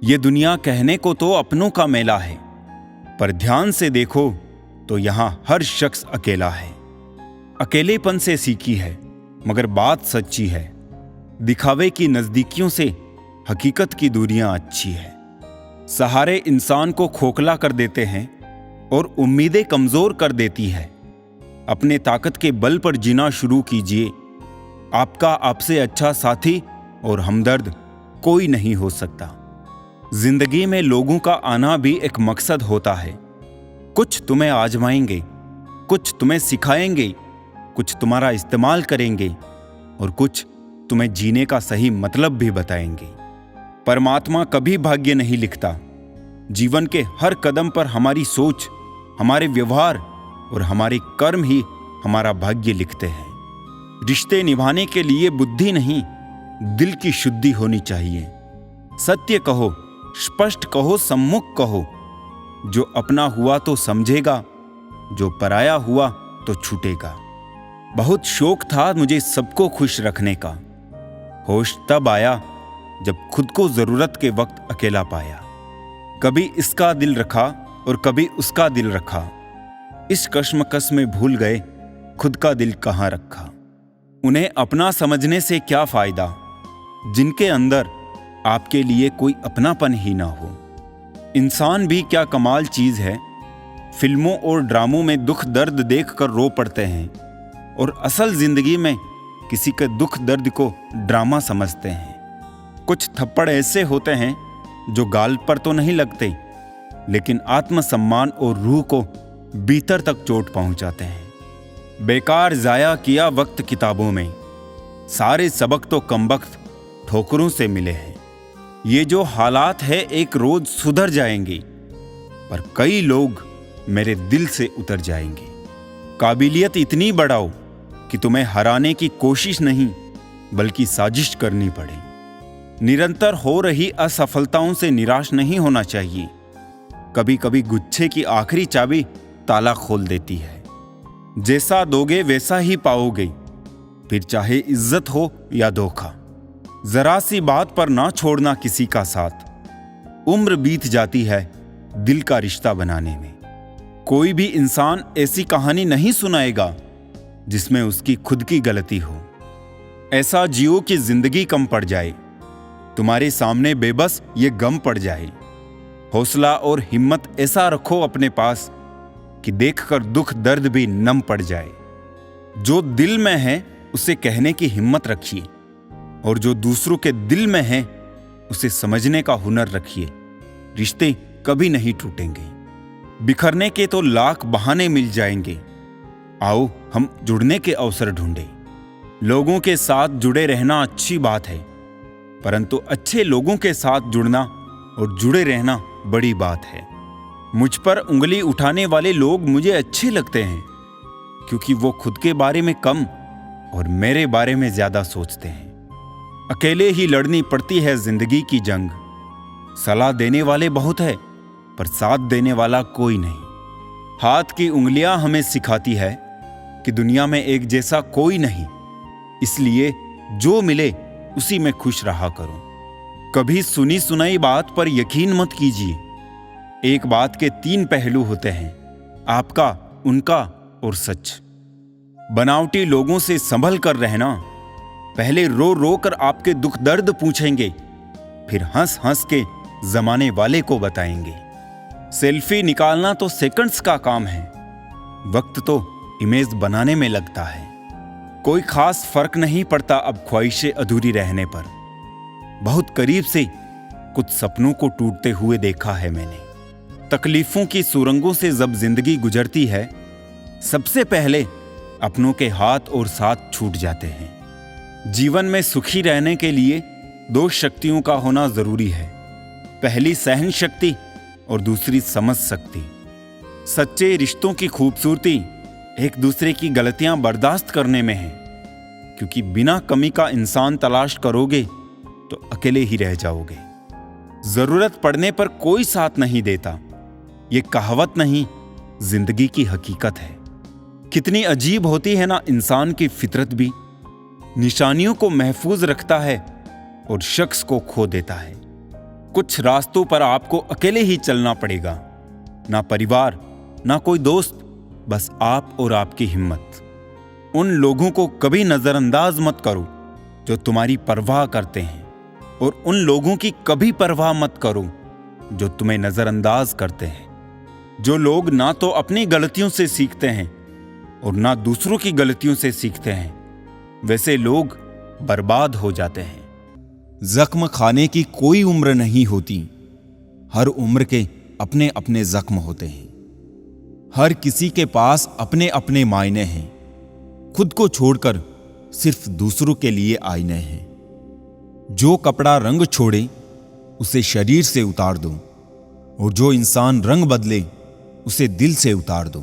ये दुनिया कहने को तो अपनों का मेला है, पर ध्यान से देखो तो यहां हर शख्स अकेला है। अकेलेपन से सीखी है, मगर बात सच्ची है। दिखावे की नजदीकियों से हकीकत की दूरियां अच्छी है। सहारे इंसान को खोखला कर देते हैं और उम्मीदें कमजोर कर देती है। अपने ताकत के बल पर जीना शुरू कीजिए। आपका आपसे अच्छा साथी और हमदर्द कोई नहीं हो सकता। जिंदगी में लोगों का आना भी एक मकसद होता है। कुछ तुम्हें आजमाएंगे, कुछ तुम्हें सिखाएंगे, कुछ तुम्हारा इस्तेमाल करेंगे और कुछ तुम्हें जीने का सही मतलब भी बताएंगे। परमात्मा कभी भाग्य नहीं लिखता। जीवन के हर कदम पर हमारी सोच, हमारे व्यवहार और हमारे कर्म ही हमारा भाग्य लिखते हैं। रिश्ते निभाने के लिए बुद्धि नहीं, दिल की शुद्धि होनी चाहिए। सत्य कहो, स्पष्ट कहो, सम्मुख कहो। जो अपना हुआ तो समझेगा, जो पराया हुआ तो छूटेगा। बहुत शौक था मुझे सबको खुश रखने का। होश तब आया जब खुद को जरूरत के वक्त अकेला पाया। कभी इसका दिल रखा और कभी उसका दिल रखा। इस कश्मकश में भूल गए खुद का दिल कहाँ रखा। उन्हें अपना समझने से क्या फायदा, जिनके अंदर आपके लिए कोई अपनापन ही ना हो। इंसान भी क्या कमाल चीज है। फिल्मों और ड्रामों में दुख दर्द देखकर रो पड़ते हैं और असल जिंदगी में किसी के दुख दर्द को ड्रामा समझते हैं। कुछ थप्पड़ ऐसे होते हैं जो गाल पर तो नहीं लगते, लेकिन आत्मसम्मान और रूह को भीतर तक चोट पहुंचाते हैं। बेकार जाया किया वक्त किताबों में, सारे सबक तो कमबख्त ठोकरों से मिले हैं। ये जो हालात है एक रोज सुधर जाएंगे, पर कई लोग मेरे दिल से उतर जाएंगे। काबिलियत इतनी बढ़ाओ कि तुम्हें हराने की कोशिश नहीं बल्कि साजिश करनी पड़े। निरंतर हो रही असफलताओं से निराश नहीं होना चाहिए। कभी कभी गुच्छे की आखिरी चाबी ताला खोल देती है। जैसा दोगे वैसा ही पाओगे, फिर चाहे इज्जत हो या धोखा। जरा सी बात पर ना छोड़ना किसी का साथ। उम्र बीत जाती है दिल का रिश्ता बनाने में। कोई भी इंसान ऐसी कहानी नहीं सुनाएगा जिसमें उसकी खुद की गलती हो। ऐसा जियो कि जिंदगी कम पड़ जाए, तुम्हारे सामने बेबस ये गम पड़ जाए। हौसला और हिम्मत ऐसा रखो अपने पास कि देखकर दुख दर्द भी नम पड़ जाए। जो दिल में है उसे कहने की हिम्मत रखिए, और जो दूसरों के दिल में है उसे समझने का हुनर रखिए। रिश्ते कभी नहीं टूटेंगे। बिखरने के तो लाख बहाने मिल जाएंगे। आओ हम जुड़ने के अवसर ढूंढें। लोगों के साथ जुड़े रहना अच्छी बात है, परंतु अच्छे लोगों के साथ जुड़ना और जुड़े रहना बड़ी बात है। मुझ पर उंगली उठाने वाले लोग मुझे अच्छे लगते हैं, क्योंकि वो खुद के बारे में कम और मेरे बारे में ज्यादा सोचते हैं। अकेले ही लड़नी पड़ती है जिंदगी की जंग। सलाह देने वाले बहुत है, पर साथ देने वाला कोई नहीं। हाथ की उंगलियां हमें सिखाती है कि दुनिया में एक जैसा कोई नहीं, इसलिए जो मिले उसी में खुश रहा करो। कभी सुनी सुनाई बात पर यकीन मत कीजिए। एक बात के 3 पहलू होते हैं, आपका, उनका और सच। बनावटी लोगों से संभल कर रहना। पहले रो रो कर आपके दुख दर्द पूछेंगे, फिर हंस हंस के जमाने वाले को बताएंगे। सेल्फी निकालना तो सेकंड्स का काम है, वक्त तो इमेज बनाने में लगता है। कोई खास फर्क नहीं पड़ता अब ख्वाहिशें अधूरी रहने पर। बहुत करीब से कुछ सपनों को टूटते हुए देखा है मैंने। तकलीफों की सुरंगों से जब जिंदगी गुजरती है, सबसे पहले अपनों के हाथ और साथ छूट जाते हैं। जीवन में सुखी रहने के लिए 2 शक्तियों का होना जरूरी है। पहली सहन शक्ति और दूसरी समझ शक्ति। सच्चे रिश्तों की खूबसूरती एक दूसरे की गलतियां बर्दाश्त करने में है, क्योंकि बिना कमी का इंसान तलाश करोगे तो अकेले ही रह जाओगे। जरूरत पड़ने पर कोई साथ नहीं देता, ये कहावत नहीं, जिंदगी की हकीकत है। कितनी अजीब होती है ना इंसान की फितरत भी। निशानियों को महफूज रखता है और शख्स को खो देता है। कुछ रास्तों पर आपको अकेले ही चलना पड़ेगा। ना परिवार, ना कोई दोस्त, बस आप और आपकी हिम्मत। उन लोगों को कभी नजरअंदाज मत करो जो तुम्हारी परवाह करते हैं, और उन लोगों की कभी परवाह मत करो जो तुम्हें नजरअंदाज करते हैं। जो लोग ना तो अपनी गलतियों से सीखते हैं और ना दूसरों की गलतियों से सीखते हैं, वैसे लोग बर्बाद हो जाते हैं। जख्म खाने की कोई उम्र नहीं होती। हर उम्र के अपने अपने जख्म होते हैं। हर किसी के पास अपने अपने मायने हैं। खुद को छोड़कर सिर्फ दूसरों के लिए आईने हैं। जो कपड़ा रंग छोड़े उसे शरीर से उतार दो, और जो इंसान रंग बदले उसे दिल से उतार दो।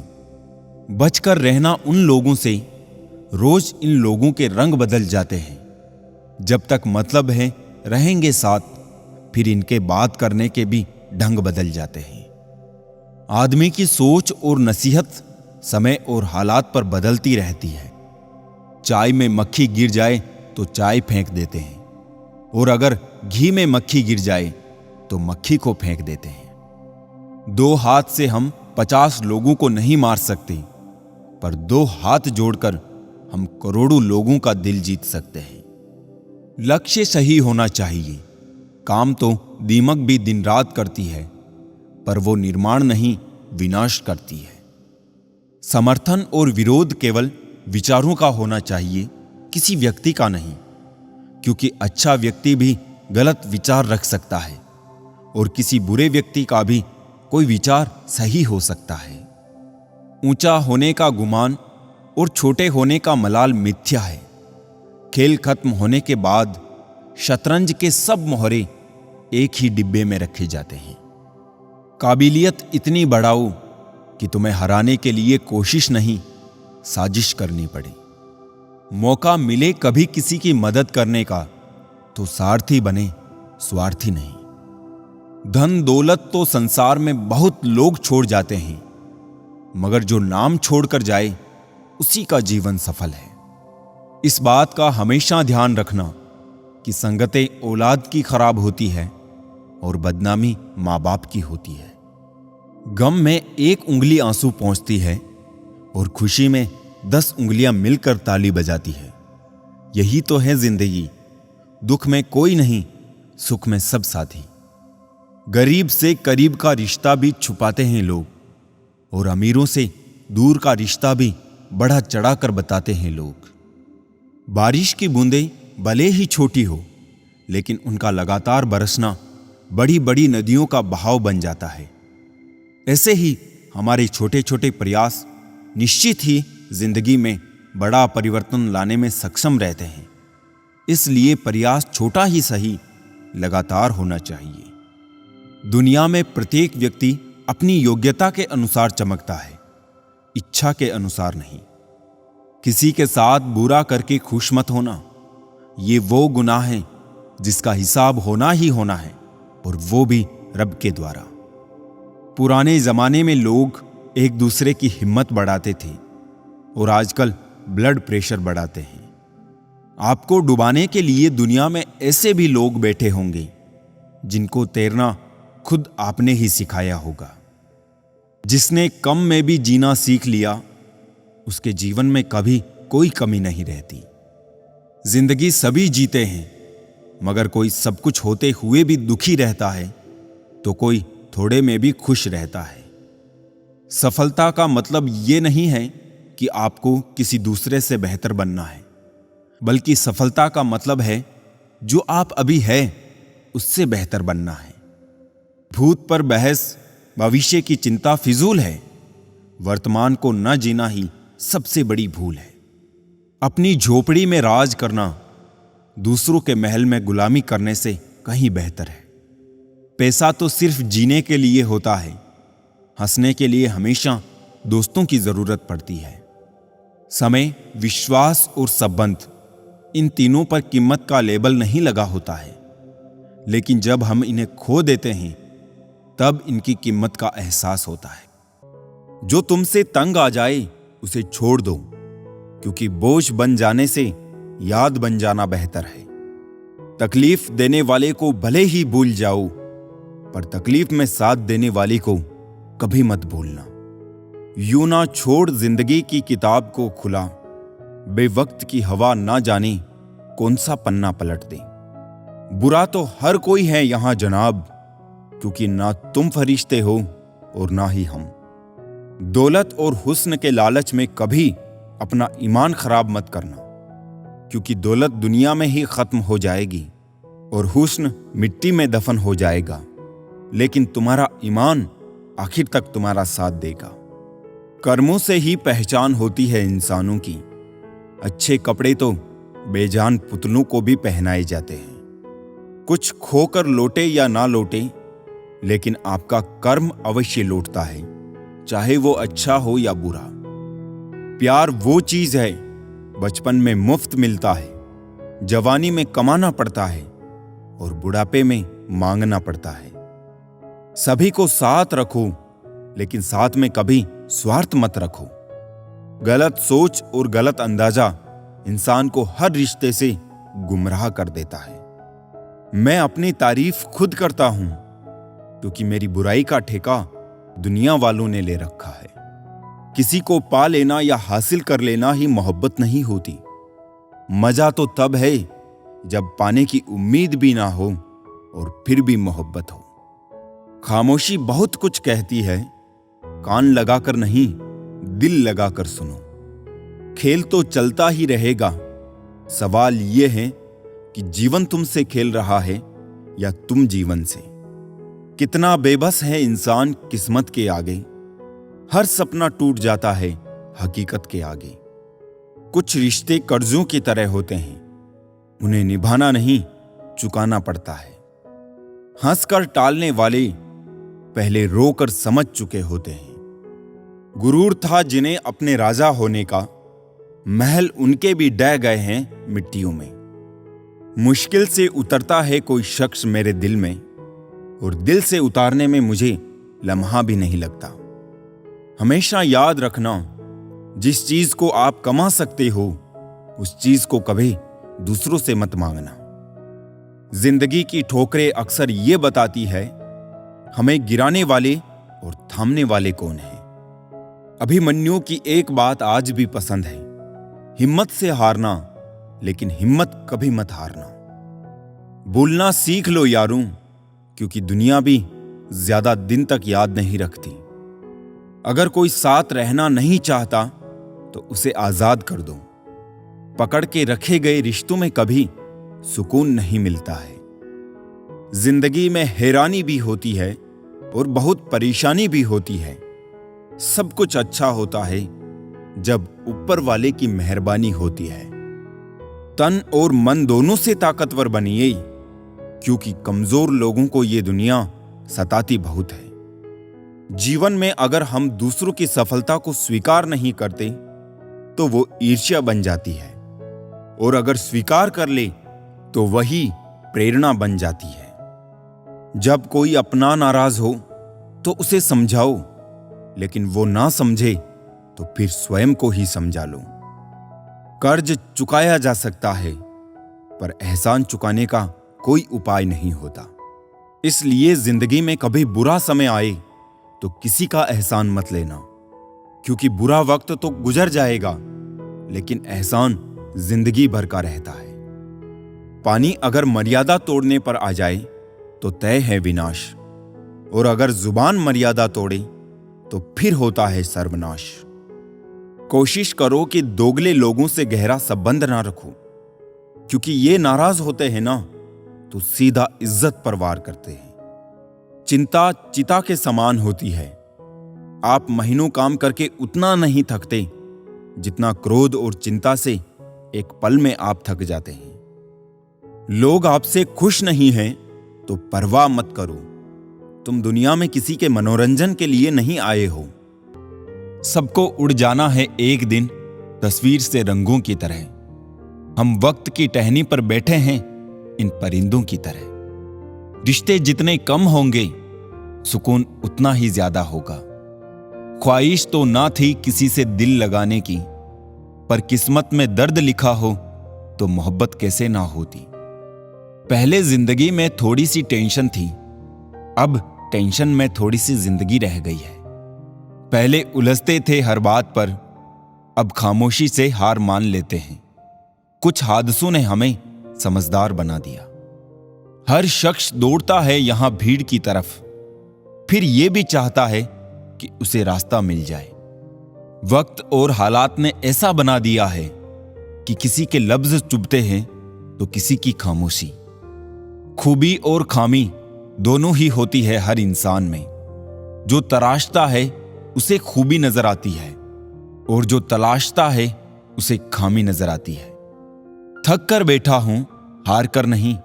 बचकर रहना उन लोगों से, रोज इन लोगों के रंग बदल जाते हैं। जब तक मतलब है रहेंगे साथ, फिर इनके बात करने के भी ढंग बदल जाते हैं। आदमी की सोच और नसीहत समय और हालात पर बदलती रहती है। चाय में मक्खी गिर जाए तो चाय फेंक देते हैं, और अगर घी में मक्खी गिर जाए तो मक्खी को फेंक देते हैं। 2 हाथ से हम 50 लोगों को नहीं मार सकते, पर 2 हाथ जोड़कर हम करोड़ों लोगों का दिल जीत सकते हैं। लक्ष्य सही होना चाहिए। काम तो दीमक भी दिन रात करती है, पर वो निर्माण नहीं, विनाश करती है। समर्थन और विरोध केवल विचारों का होना चाहिए, किसी व्यक्ति का नहीं, क्योंकि अच्छा व्यक्ति भी गलत विचार रख सकता है, और किसी बुरे व्यक्ति का भी कोई विचार सही हो सकता है। ऊंचा होने का गुमान और छोटे होने का मलाल मिथ्या है। खेल खत्म होने के बाद शतरंज के सब मोहरे एक ही डिब्बे में रखे जाते हैं। काबिलियत इतनी बढ़ाओ कि तुम्हें हराने के लिए कोशिश नहीं, साजिश करनी पड़े। मौका मिले कभी किसी की मदद करने का, तो सारथी बने, स्वार्थी नहीं। धन दौलत तो संसार में बहुत लोग छोड़ जाते हैं, मगर जो नाम छोड़कर जाए उसी का जीवन सफल है। इस बात का हमेशा ध्यान रखना कि संगतें औलाद की खराब होती है और बदनामी माँ बाप की होती है। गम में 1 उंगली आंसू पहुंचती है और खुशी में 10 उंगलियां मिलकर ताली बजाती है। यही तो है जिंदगी। दुख में कोई नहीं, सुख में सब साथी। गरीब से करीब का रिश्ता भी छुपाते हैं लोग, और अमीरों से दूर का रिश्ता भी बढ़ा चढ़ाकर बताते हैं लोग। बारिश की बूंदें भले ही छोटी हो, लेकिन उनका लगातार बरसना बड़ी बड़ी नदियों का बहाव बन जाता है। ऐसे ही हमारे छोटे छोटे प्रयास निश्चित ही जिंदगी में बड़ा परिवर्तन लाने में सक्षम रहते हैं। इसलिए प्रयास छोटा ही सही, लगातार होना चाहिए। दुनिया में प्रत्येक व्यक्ति अपनी योग्यता के अनुसार चमकता है, इच्छा के अनुसार नहीं। किसी के साथ बुरा करके खुश मत होना। ये वो गुनाह है जिसका हिसाब होना ही होना है, और वो भी रब के द्वारा। पुराने जमाने में लोग एक दूसरे की हिम्मत बढ़ाते थे, और आजकल ब्लड प्रेशर बढ़ाते हैं। आपको डुबाने के लिए दुनिया में ऐसे भी लोग बैठे होंगे जिनको तैरना खुद आपने ही सिखाया होगा। जिसने कम में भी जीना सीख लिया, उसके जीवन में कभी कोई कमी नहीं रहती। जिंदगी सभी जीते हैं, मगर कोई सब कुछ होते हुए भी दुखी रहता है, तो कोई थोड़े में भी खुश रहता है। सफलता का मतलब ये नहीं है कि आपको किसी दूसरे से बेहतर बनना है, बल्कि सफलता का मतलब है जो आप अभी है उससे बेहतर बनना है। भूत पर बहस, भविष्य की चिंता फिजूल है। वर्तमान को न जीना ही सबसे बड़ी भूल है। अपनी झोपड़ी में राज करना दूसरों के महल में गुलामी करने से कहीं बेहतर है। पैसा तो सिर्फ जीने के लिए होता है। हंसने के लिए हमेशा दोस्तों की जरूरत पड़ती है। समय, विश्वास और संबंध, इन तीनों पर कीमत का लेबल नहीं लगा होता है, लेकिन जब हम इन्हें खो देते हैं तब इनकी कीमत का एहसास होता है। जो तुमसे तंग आ जाए उसे छोड़ दो, क्योंकि बोझ बन जाने से याद बन जाना बेहतर है। तकलीफ देने वाले को भले ही भूल जाओ, पर तकलीफ में साथ देने वाली को कभी मत भूलना। यूं ना छोड़ जिंदगी की किताब को खुला, बेवक्त की हवा ना जाने कौन सा पन्ना पलट दे। बुरा तो हर कोई है यहां जनाब, क्योंकि ना तुम फरिश्ते हो और ना ही हम। दौलत और हुस्न के लालच में कभी अपना ईमान खराब मत करना, क्योंकि दौलत दुनिया में ही खत्म हो जाएगी और हुस्न मिट्टी में दफन हो जाएगा, लेकिन तुम्हारा ईमान आखिर तक तुम्हारा साथ देगा। कर्मों से ही पहचान होती है इंसानों की। अच्छे कपड़े तो बेजान पुतलों को भी पहनाए जाते हैं। कुछ खोकर लौटे या ना लौटे, लेकिन आपका कर्म अवश्य लौटता है, चाहे वो अच्छा हो या बुरा। प्यार वो चीज है बचपन में मुफ्त मिलता है, जवानी में कमाना पड़ता है और बुढ़ापे में मांगना पड़ता है। सभी को साथ रखो, लेकिन साथ में कभी स्वार्थ मत रखो। गलत सोच और गलत अंदाजा इंसान को हर रिश्ते से गुमराह कर देता है। मैं अपनी तारीफ खुद करता हूं, क्योंकि मेरी बुराई का ठेका दुनिया वालों ने ले रखा है। किसी को पा लेना या हासिल कर लेना ही मोहब्बत नहीं होती। मजा तो तब है जब पाने की उम्मीद भी ना हो और फिर भी मोहब्बत हो। खामोशी बहुत कुछ कहती है, कान लगाकर नहीं दिल लगाकर सुनो। खेल तो चलता ही रहेगा, सवाल यह है कि जीवन तुमसे खेल रहा है या तुम जीवन से। कितना बेबस है इंसान किस्मत के आगे, हर सपना टूट जाता है हकीकत के आगे। कुछ रिश्ते कर्जों की तरह होते हैं, उन्हें निभाना नहीं चुकाना पड़ता है। हंसकर टालने वाले पहले रोकर समझ चुके होते हैं। गुरूर था जिन्हें अपने राजा होने का, महल उनके भी ढह गए हैं मिट्टियों में। मुश्किल से उतरता है कोई शख्स मेरे दिल में, और दिल से उतारने में मुझे लम्हा भी नहीं लगता। हमेशा याद रखना, जिस चीज को आप कमा सकते हो उस चीज को कभी दूसरों से मत मांगना। जिंदगी की ठोकरें अक्सर ये बताती है हमें गिराने वाले और थामने वाले कौन हैं। अभिमन्यु की एक बात आज भी पसंद है, हिम्मत से हारना, लेकिन हिम्मत कभी मत हारना। भूलना सीख लो यारों, क्योंकि दुनिया भी ज्यादा दिन तक याद नहीं रखती। अगर कोई साथ रहना नहीं चाहता तो उसे आजाद कर दो। पकड़ के रखे गए रिश्तों में कभी सुकून नहीं मिलता है। जिंदगी में हैरानी भी होती है और बहुत परेशानी भी होती है। सब कुछ अच्छा होता है जब ऊपर वाले की मेहरबानी होती है। तन और मन दोनों से ताकतवर बनिए, क्योंकि कमजोर लोगों को ये दुनिया सताती बहुत है। जीवन में अगर हम दूसरों की सफलता को स्वीकार नहीं करते तो वो ईर्ष्या बन जाती है, और अगर स्वीकार कर ले तो वही प्रेरणा बन जाती है। जब कोई अपना नाराज हो तो उसे समझाओ, लेकिन वो ना समझे तो फिर स्वयं को ही समझा लो। कर्ज चुकाया जा सकता है, पर एहसान चुकाने का कोई उपाय नहीं होता। इसलिए जिंदगी में कभी बुरा समय आए तो किसी का एहसान मत लेना, क्योंकि बुरा वक्त तो गुजर जाएगा, लेकिन एहसान जिंदगी भर का रहता है। पानी अगर मर्यादा तोड़ने पर आ जाए तो तय है विनाश, और अगर जुबान मर्यादा तोड़े तो फिर होता है सर्वनाश। कोशिश करो कि दोगले लोगों से गहरा संबंध ना रखो, क्योंकि ये नाराज होते हैं ना तो सीधा इज्जत पर वार करते हैं। चिंता चिता के समान होती है। आप महीनों काम करके उतना नहीं थकते जितना क्रोध और चिंता से एक पल में आप थक जाते हैं। लोग आपसे खुश नहीं हैं तो परवाह मत करो। तुम दुनिया में किसी के मनोरंजन के लिए नहीं आए हो। सबको उड़ जाना है एक दिन तस्वीर से रंगों की तरह। हम वक्त की टहनी पर बैठे हैं इन परिंदों की तरह। रिश्ते जितने कम होंगे सुकून उतना ही ज्यादा होगा। ख्वाहिश तो ना थी किसी से दिल लगाने की, पर किस्मत में दर्द लिखा हो तो मोहब्बत कैसे ना होती। पहले जिंदगी में थोड़ी सी टेंशन थी, अब टेंशन में थोड़ी सी जिंदगी रह गई है। पहले उलझते थे हर बात पर, अब खामोशी से हार मान लेते हैं। कुछ हादसों ने हमें समझदार बना दिया। हर शख्स दौड़ता है यहां भीड़ की तरफ, फिर यह भी चाहता है कि उसे रास्ता मिल जाए। वक्त और हालात ने ऐसा बना दिया है कि किसी के लफ्ज चुभते हैं तो किसी की खामोशी। खूबी और खामी दोनों ही होती है हर इंसान में। जो तराशता है उसे खूबी नजर आती है और जो तलाशता है उसे खामी नजर आती है। थक कर बैठा हूं, हार कर नहीं,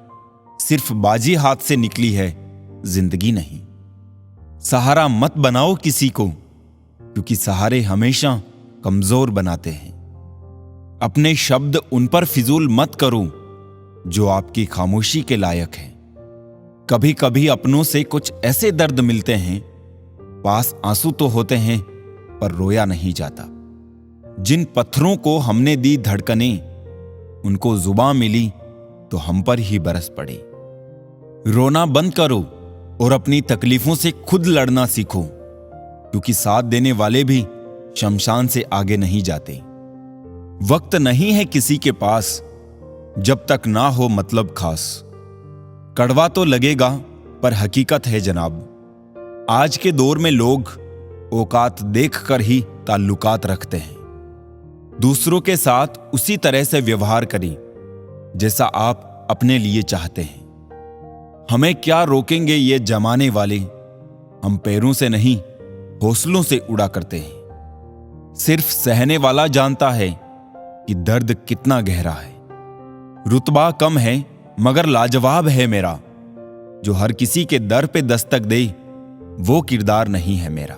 सिर्फ बाजी हाथ से निकली है, जिंदगी नहीं। सहारा मत बनाओ किसी को, क्योंकि सहारे हमेशा कमजोर बनाते हैं। अपने शब्द उन पर फिजूल मत करो जो आपकी खामोशी के लायक है। कभी कभी अपनों से कुछ ऐसे दर्द मिलते हैं, पास आंसू तो होते हैं पर रोया नहीं जाता। जिन पत्थरों को हमने दी धड़कनें, उनको जुबां मिली तो हम पर ही बरस पड़ी। रोना बंद करो और अपनी तकलीफों से खुद लड़ना सीखो, क्योंकि साथ देने वाले भी शमशान से आगे नहीं जाते। वक्त नहीं है किसी के पास जब तक ना हो मतलब खास। कड़वा तो लगेगा पर हकीकत है जनाब। आज के दौर में लोग औकात देखकर ही ताल्लुकात रखते हैं। दूसरों के साथ उसी तरह से व्यवहार करें जैसा आप अपने लिए चाहते हैं। हमें क्या रोकेंगे ये जमाने वाले, हम पैरों से नहीं हौसलों से उड़ा करते हैं। सिर्फ सहने वाला जानता है कि दर्द कितना गहरा है। रुतबा कम है मगर लाजवाब है मेरा, जो हर किसी के दर पे दस्तक दे वो किरदार नहीं है मेरा।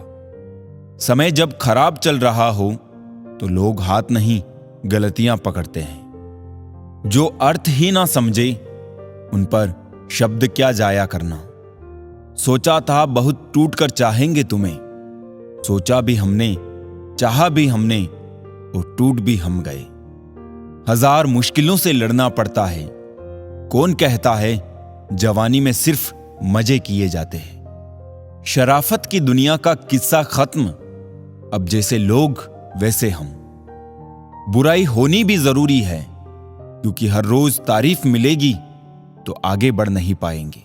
समय जब खराब चल रहा हो तो लोग हाथ नहीं गलतियां पकड़ते हैं। जो अर्थ ही ना समझे उन पर शब्द क्या जाया करना। सोचा था बहुत टूट कर चाहेंगे तुम्हें, सोचा भी हमने, चाहा भी हमने और टूट भी हम गए। हजार मुश्किलों से लड़ना पड़ता है। कौन कहता है जवानी में सिर्फ मजे किए जाते हैं। शराफत की दुनिया का किस्सा खत्म, अब जैसे लोग वैसे हम। बुराई होनी भी जरूरी है, क्योंकि हर रोज तारीफ मिलेगी तो आगे बढ़ नहीं पाएंगे।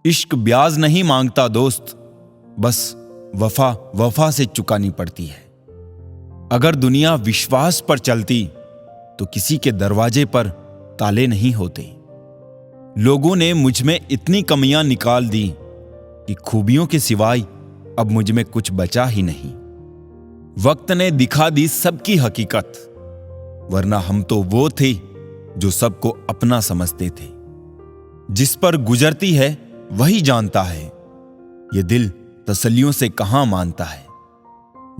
इश्क ब्याज नहीं मांगता दोस्त, बस वफा वफा से चुकानी पड़ती है। अगर दुनिया विश्वास पर चलती तो किसी के दरवाजे पर ताले नहीं होते। लोगों ने मुझ में इतनी कमियां निकाल दी कि खूबियों के सिवाय अब मुझ में कुछ बचा ही नहीं। वक्त ने दिखा दी सबकी हकीकत, वरना हम तो वो थे जो सबको अपना समझते थे। जिस पर गुजरती है वही जानता है, ये दिल तसल्लियों से कहां मानता है।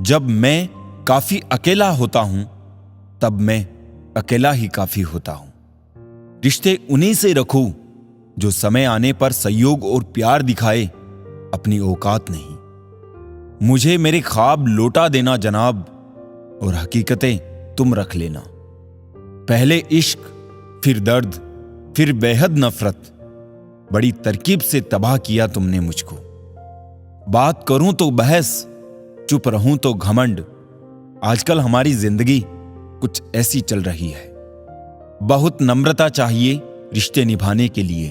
जब मैं काफी अकेला होता हूं तब मैं अकेला ही काफी होता हूं। रिश्ते उन्हीं से रखूं जो समय आने पर सहयोग और प्यार दिखाए, अपनी औकात नहीं। मुझे मेरे ख्वाब लौटा देना जनाब, और हकीकतें तुम रख लेना। पहले इश्क, फिर दर्द, फिर बेहद नफरत, बड़ी तरकीब से तबाह किया तुमने मुझको। बात करूं तो बहस, चुप रहूं तो घमंड। आजकल हमारी जिंदगी कुछ ऐसी चल रही है। बहुत नम्रता चाहिए रिश्ते निभाने के लिए।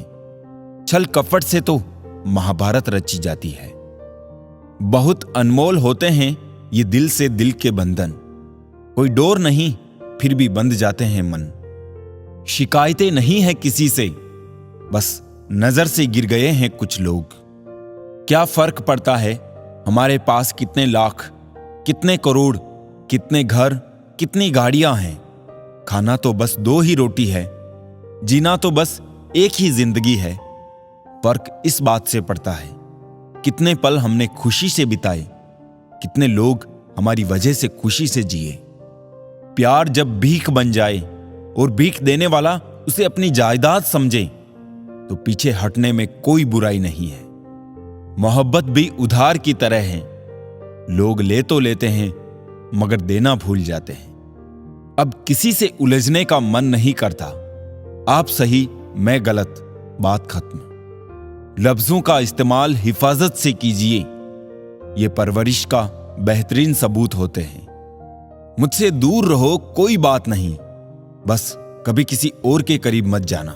छल कपट से तो महाभारत रची जाती है। बहुत अनमोल होते हैं ये दिल से दिल के बंधन। कोई डोर नहीं फिर भी बंध जाते हैं मन। शिकायतें नहीं है किसी से, बस नजर से गिर गए हैं कुछ लोग। क्या फर्क पड़ता है हमारे पास कितने लाख, कितने करोड़, कितने घर, कितनी गाड़ियां हैं। खाना तो बस 2 ही रोटी है, जीना तो बस एक ही जिंदगी है। फर्क इस बात से पड़ता है कितने पल हमने खुशी से बिताए, कितने लोग हमारी वजह से खुशी से जिए। प्यार जब भीख बन जाए और भीख देने वाला उसे अपनी जायदाद समझे तो पीछे हटने में कोई बुराई नहीं है। मोहब्बत भी उधार की तरह है, लोग ले तो लेते हैं मगर देना भूल जाते हैं। अब किसी से उलझने का मन नहीं करता। आप सही मैं गलत, बात खत्म। लफ्जों का इस्तेमाल हिफाजत से कीजिए, ये परवरिश का बेहतरीन सबूत होते हैं। मुझसे दूर रहो कोई बात नहीं, बस कभी किसी और के करीब मत जाना।